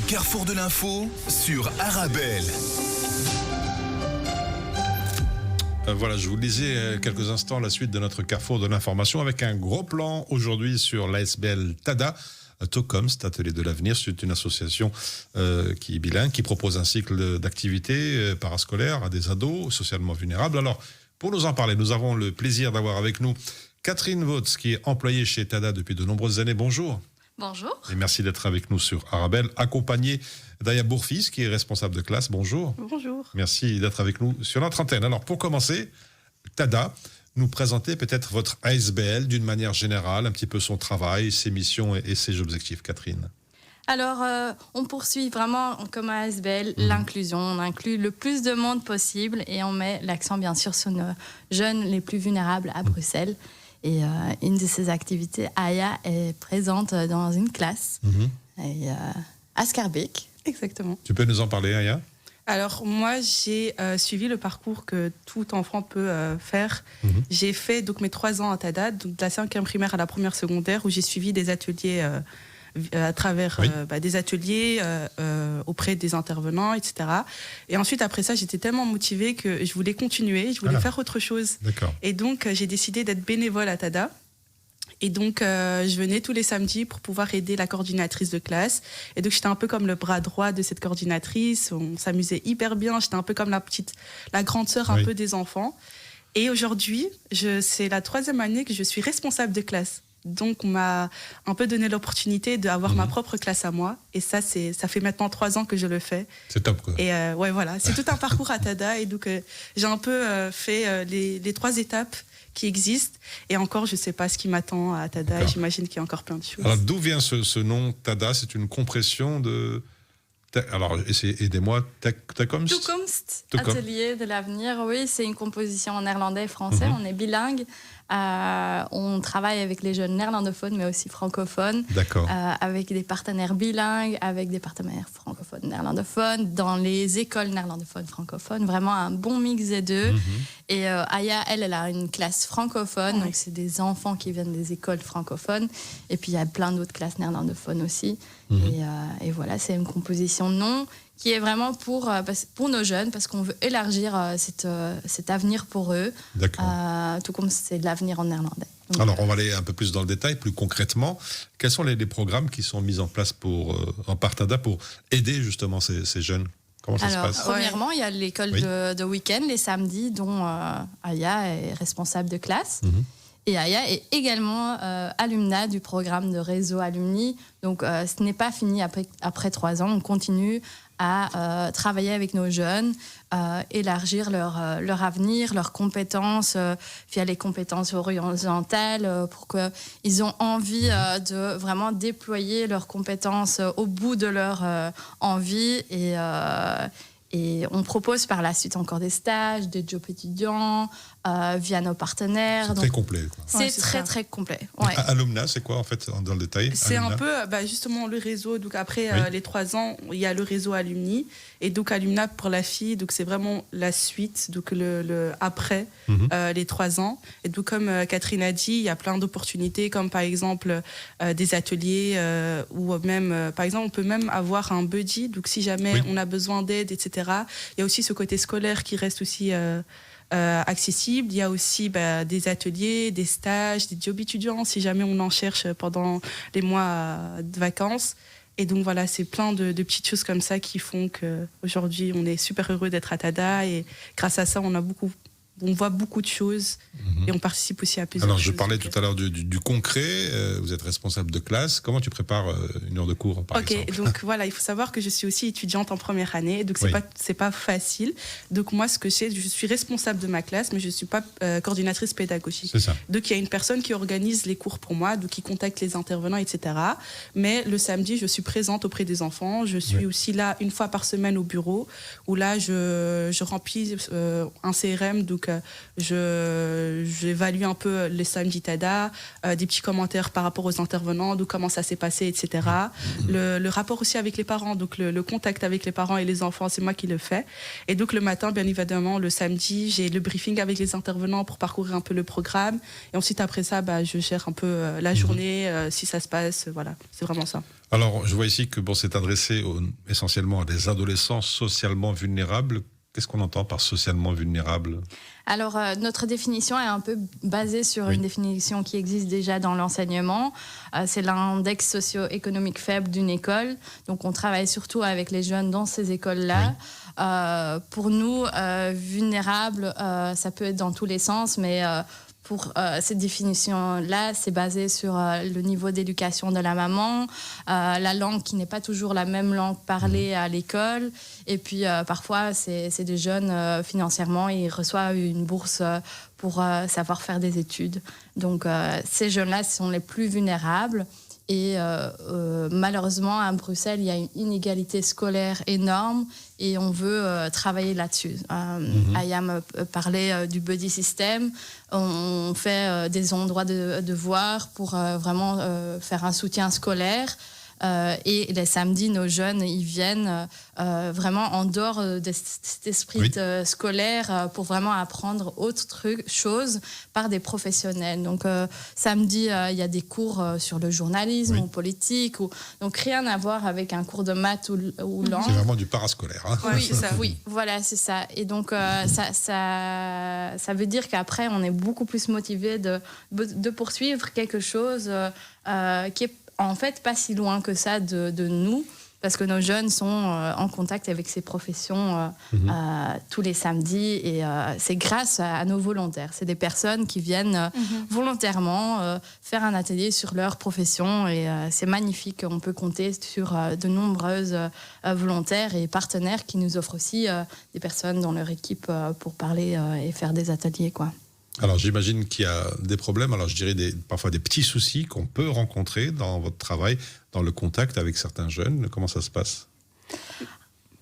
carrefour de l'info sur Arabelle. Voilà, je vous le disais quelques instants, la suite de notre carrefour de l'information avec un gros plan aujourd'hui sur l'ASBL TADA. TOCOM, cet atelier de l'avenir, c'est une association qui est bilingue, qui propose un cycle d'activités parascolaires à des ados socialement vulnérables. Alors, pour nous en parler, nous avons le plaisir d'avoir avec nous Catherine Vautz, qui est employée chez TADA depuis de nombreuses années. Bonjour. Bonjour. Et merci d'être avec nous sur Arabelle, accompagnée d'Aya Bourfis, qui est responsable de classe. Bonjour. Bonjour. Merci d'être avec nous sur notre antenne. Alors, pour commencer, TADA, nous présenter peut-être votre ASBL d'une manière générale, un petit peu son travail, ses missions et ses objectifs, Catherine. Alors, on poursuit vraiment comme ASBL l'inclusion. On inclut le plus de monde possible et on met l'accent bien sûr sur nos jeunes les plus vulnérables à Bruxelles. Et une de ces activités, Aya est présente dans une classe à Schaerbeek. Exactement. Tu peux nous en parler, Aya ? Alors moi, j'ai suivi le parcours que tout enfant peut faire. J'ai fait donc mes 3 ans à TADA, donc de la 5e primaire à la 1re secondaire, où j'ai suivi des ateliers à travers des ateliers auprès des intervenants, etc. Et ensuite, après ça, j'étais tellement motivée que je voulais continuer, je voulais faire autre chose. D'accord. Et donc, j'ai décidé d'être bénévole à TADA. Et donc, je venais tous les samedis pour pouvoir aider la coordinatrice de classe. Et donc, j'étais un peu comme le bras droit de cette coordinatrice. On s'amusait hyper bien. J'étais un peu comme la grande sœur un peu des enfants. Et aujourd'hui, c'est la 3e année que je suis responsable de classe. Donc, on m'a un peu donné l'opportunité d'avoir ma propre classe à moi. Et ça fait maintenant 3 ans que je le fais. C'est top, quoi. Et ouais, voilà, c'est tout un parcours à TADA. Et donc, j'ai un peu fait les 3 étapes qui existent. Et encore, je ne sais pas ce qui m'attend à TADA. D'accord. Et j'imagine qu'il y a encore plein de choses. Alors, d'où vient ce nom TADA ? C'est une compression de... Alors, aidez-moi, Toekomst ? Toekomst, Toekomst. atelier de l'avenir, oui, c'est une composition en néerlandais et français. On est bilingue. On travaille avec les jeunes néerlandophones, mais aussi francophones. D'accord. Avec des partenaires bilingues, avec des partenaires francophones, néerlandophones, dans les écoles néerlandophones, francophones. Vraiment un bon mix des deux. Et Aya, elle a une classe francophone, donc c'est des enfants qui viennent des écoles francophones. Et puis il y a plein d'autres classes néerlandophones aussi. Et voilà, c'est une composition non qui est vraiment pour nos jeunes, parce qu'on veut élargir cet avenir pour eux. D'accord. Tout comme c'est de l'avenir en néerlandais. Donc, Alors, on va aller un peu plus dans le détail, plus concrètement. Quels sont les programmes qui sont mis en place par TADA pour aider justement ces jeunes ? Comment ça se passe ? Premièrement, il y a l'école de week-end, les samedis, dont Aya est responsable de classe. Et Aya est également alumna du programme de réseau alumni. Donc, ce n'est pas fini après 3 ans. On continue à travailler avec nos jeunes, élargir leur avenir, leurs compétences via les compétences horizontales pour qu'ils aient envie de vraiment déployer leurs compétences au bout de leur envie. Et on propose par la suite encore des stages, des jobs étudiants via nos partenaires. C'est très complet, quoi. C'est très complet. Ouais. Alumna, c'est quoi en fait dans le détail ? C'est Alumna. un peu justement le réseau. Donc après les 3 ans, il y a le réseau alumni. Et donc Alumna pour la fille, donc c'est vraiment la suite, donc le après les 3 ans. Et donc comme Catherine a dit, il y a plein d'opportunités, comme par exemple des ateliers ou même, par exemple, on peut même avoir un buddy. Donc si jamais on a besoin d'aide, etc. Il y a aussi ce côté scolaire qui reste aussi accessible. Il y a aussi des ateliers, des stages, des jobs étudiants si jamais on en cherche pendant les mois de vacances. Et donc voilà, c'est plein de petites choses comme ça qui font qu'aujourd'hui on est super heureux d'être à TADA, et grâce à ça on voit beaucoup de choses et on participe aussi à plusieurs choses. Alors, je parlais tout à l'heure du concret. Vous êtes responsable de classe. Comment tu prépares une heure de cours, par exemple ? Donc voilà, il faut savoir que je suis aussi étudiante en première année, donc c'est pas facile. Donc moi, ce que je suis responsable de ma classe, mais je suis pas coordinatrice pédagogique. C'est ça. Donc il y a une personne qui organise les cours pour moi, donc qui contacte les intervenants, etc. Mais le samedi, je suis présente auprès des enfants. Je suis aussi là 1 fois par semaine au bureau, où là je remplis un CRM, donc j'évalue un peu les samedis TADA, des petits commentaires par rapport aux intervenants, de comment ça s'est passé, etc. Le rapport aussi avec les parents, donc le contact avec les parents et les enfants, c'est moi qui le fais. Et donc le matin, bien évidemment, le samedi, j'ai le briefing avec les intervenants pour parcourir un peu le programme. Et ensuite, après ça, je gère un peu la journée, si ça se passe, voilà, c'est vraiment ça. Alors, je vois ici que c'est adressé essentiellement à des adolescents socialement vulnérables. Qu'est-ce qu'on entend par socialement vulnérable ? Alors, notre définition est un peu basée sur une définition qui existe déjà dans l'enseignement. C'est l'index socio-économique faible d'une école. Donc, on travaille surtout avec les jeunes dans ces écoles-là. Pour nous, vulnérable, ça peut être dans tous les sens, mais pour cette définition-là, c'est basé sur le niveau d'éducation de la maman, la langue qui n'est pas toujours la même langue parlée à l'école. Et puis, parfois, c'est des jeunes, financièrement, ils reçoivent une bourse pour savoir faire des études. Donc, ces jeunes-là sont les plus vulnérables. Et malheureusement, à Bruxelles, il y a une inégalité scolaire énorme et on veut travailler là-dessus. Aya me parlait du buddy system. On fait des endroits de devoirs pour vraiment faire un soutien scolaire. Et les samedis, nos jeunes, ils viennent vraiment en dehors de cet esprit scolaire pour vraiment apprendre autre chose par des professionnels. Donc, samedi, il y a des cours sur le journalisme ou politique. Donc, rien à voir avec un cours de maths ou langue. C'est vraiment du parascolaire. Hein. Oui, c'est ça. Oui, voilà, c'est ça. Et donc, ça veut dire qu'après, on est beaucoup plus motivé de poursuivre quelque chose qui est en fait pas si loin que ça de nous, parce que nos jeunes sont en contact avec ces professions tous les samedis, et c'est grâce à nos volontaires. C'est des personnes qui viennent volontairement faire un atelier sur leur profession, et c'est magnifique. On peut compter sur de nombreuses volontaires et partenaires qui nous offrent aussi des personnes dans leur équipe pour parler et faire des ateliers, quoi. Alors, j'imagine qu'il y a des problèmes, alors je dirais parfois des petits soucis qu'on peut rencontrer dans votre travail, dans le contact avec certains jeunes. Comment ça se passe ?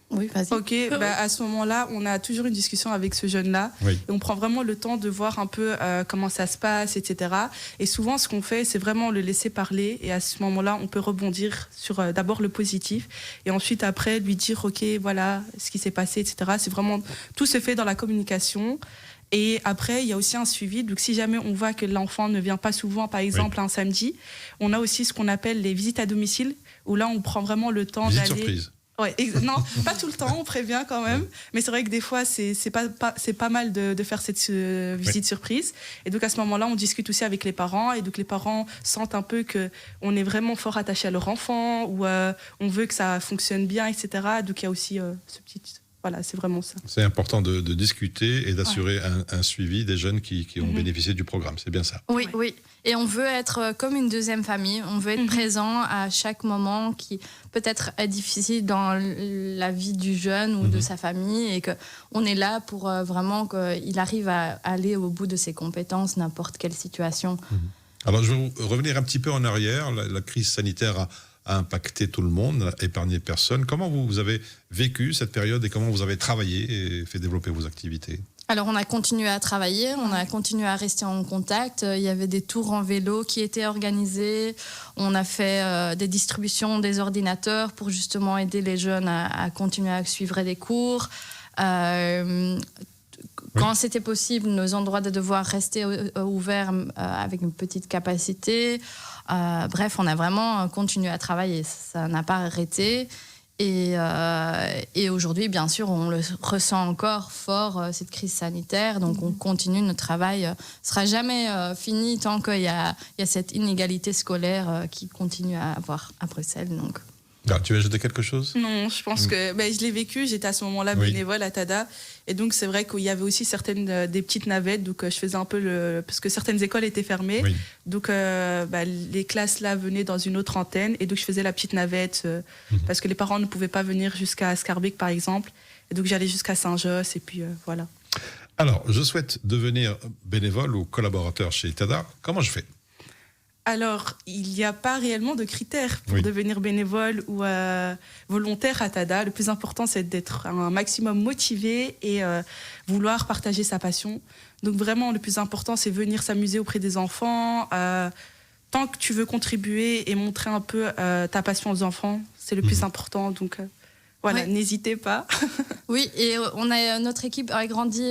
Oui, vas-y. Ok, à ce moment-là, on a toujours une discussion avec ce jeune-là. Oui. Et on prend vraiment le temps de voir un peu comment ça se passe, etc. Et souvent, ce qu'on fait, c'est vraiment le laisser parler. Et à ce moment-là, on peut rebondir sur d'abord le positif. Et ensuite, après, lui dire, ok, voilà ce qui s'est passé, etc. C'est vraiment, tout se fait dans la communication. Et après, il y a aussi un suivi. Donc, si jamais on voit que l'enfant ne vient pas souvent, par exemple, un samedi, on a aussi ce qu'on appelle les visites à domicile, où là, on prend vraiment le temps Visite d'aller... surprise. Ouais, non, pas tout le temps, on prévient quand même. Mais c'est vrai que des fois, c'est pas mal de faire cette visite surprise. Et donc, à ce moment-là, on discute aussi avec les parents. Et donc, les parents sentent un peu qu'on est vraiment fort attaché à leur enfant, ou on veut que ça fonctionne bien, etc. Donc, il y a aussi ce petit... Voilà, c'est vraiment ça. C'est important de discuter et d'assurer un suivi des jeunes qui ont bénéficié du programme. C'est bien ça. Oui, oui. Et on veut être comme une deuxième famille. On veut être présent à chaque moment qui peut-être est difficile dans la vie du jeune ou de sa famille, et qu'on est là pour vraiment qu'il arrive à aller au bout de ses compétences, n'importe quelle situation. Alors, je vais revenir un petit peu en arrière. La crise sanitaire a impacté tout le monde, épargné personne. Comment vous avez vécu cette période et comment vous avez travaillé et fait développer vos activités ? Alors, on a continué à travailler, on a continué à rester en contact. Il y avait des tours en vélo qui étaient organisés. On a fait des distributions des ordinateurs pour justement aider les jeunes à continuer à suivre des cours. Quand c'était possible, nos endroits de devoir restaient ouverts avec une petite capacité. Bref, on a vraiment continué à travailler. Ça n'a pas arrêté. Et aujourd'hui, bien sûr, on le ressent encore fort, cette crise sanitaire. Donc, on continue. Notre travail ne sera jamais fini tant qu'il y a cette inégalité scolaire qui continue à avoir à Bruxelles. Donc. Alors, tu veux ajouter quelque chose ? Non, je pense que je l'ai vécu. J'étais à ce moment-là bénévole à TADA. Et donc, c'est vrai qu'il y avait aussi des petites navettes. Donc, je faisais un peu parce que certaines écoles étaient fermées. Oui. Donc, les classes là venaient dans une autre antenne. Et donc, je faisais la petite navette parce que les parents ne pouvaient pas venir jusqu'à Schaerbeek, par exemple. Et donc, j'allais jusqu'à Saint-Josse. Et puis, voilà. Alors, je souhaite devenir bénévole ou collaborateur chez TADA. Comment je fais ? Alors, il n'y a pas réellement de critères pour devenir bénévole ou volontaire à TADA. Le plus important, c'est d'être un maximum motivé et vouloir partager sa passion. Donc vraiment, le plus important, c'est venir s'amuser auprès des enfants. Tant que tu veux contribuer et montrer un peu ta passion aux enfants, c'est le plus important. Donc Voilà, Oui. n'hésitez pas. Oui, et notre équipe a grandi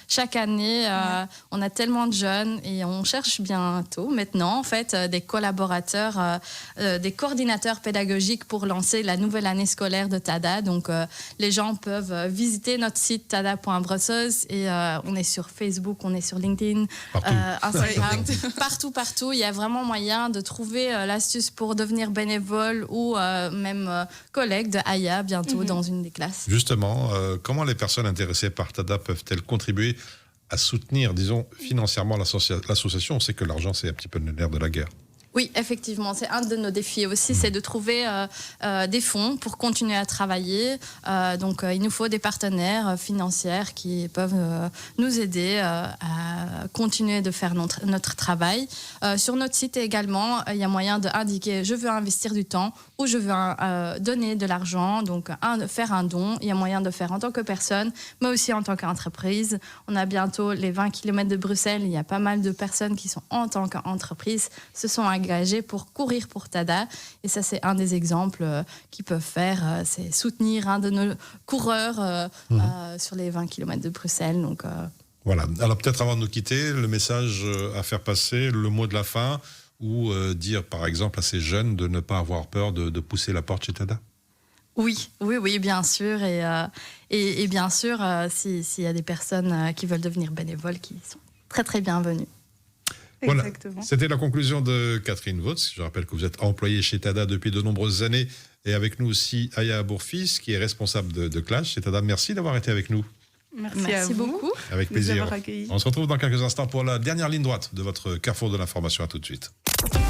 chaque année. On a tellement de jeunes et on cherche bientôt, maintenant, en fait, des collaborateurs, des coordinateurs pédagogiques pour lancer la nouvelle année scolaire de TADA. Donc, les gens peuvent visiter notre site tada.brussels et on est sur Facebook, on est sur LinkedIn, Instagram, partout. Il y a vraiment moyen de trouver l'astuce pour devenir bénévole ou même collègue de Aya bientôt dans une des classes. Justement, comment les personnes intéressées par TADA peuvent-elles contribuer à soutenir, disons, financièrement l'association? On sait que l'argent, c'est un petit peu le nerf de la guerre. Oui, effectivement, c'est un de nos défis aussi, c'est de trouver des fonds pour continuer à travailler. Donc, il nous faut des partenaires financiers qui peuvent nous aider à continuer de faire notre travail. Sur notre site également, il y a moyen d'indiquer « je veux investir du temps » ou « je veux donner de l'argent », donc faire un don. Il y a moyen de faire en tant que personne, mais aussi en tant qu'entreprise. On a bientôt les 20 km de Bruxelles. Il y a pas mal de personnes qui sont en tant qu'entreprise, se sont engagés pour courir pour TADA. Et ça, c'est un des exemples qu'ils peuvent faire. C'est soutenir un de nos coureurs sur les 20 km de Bruxelles. Donc, Voilà. Alors peut-être avant de nous quitter, le message à faire passer, le mot de la fin, ou dire par exemple à ces jeunes de ne pas avoir peur de pousser la porte chez TADA. Oui, bien sûr. Et bien sûr, s'il y a des personnes qui veulent devenir bénévoles, qui sont très, très bienvenues. Voilà, Exactement. c'était la conclusion de Catherine Vautz. Je rappelle que vous êtes employée chez TADA depuis de nombreuses années et avec nous aussi Aya Bourfils qui est responsable de classe chez TADA. Merci d'avoir été avec nous. Merci à vous. beaucoup. Avec de nous plaisir. avoir accueillis. On se retrouve dans quelques instants pour la dernière ligne droite de votre carrefour de l'information. À tout de suite.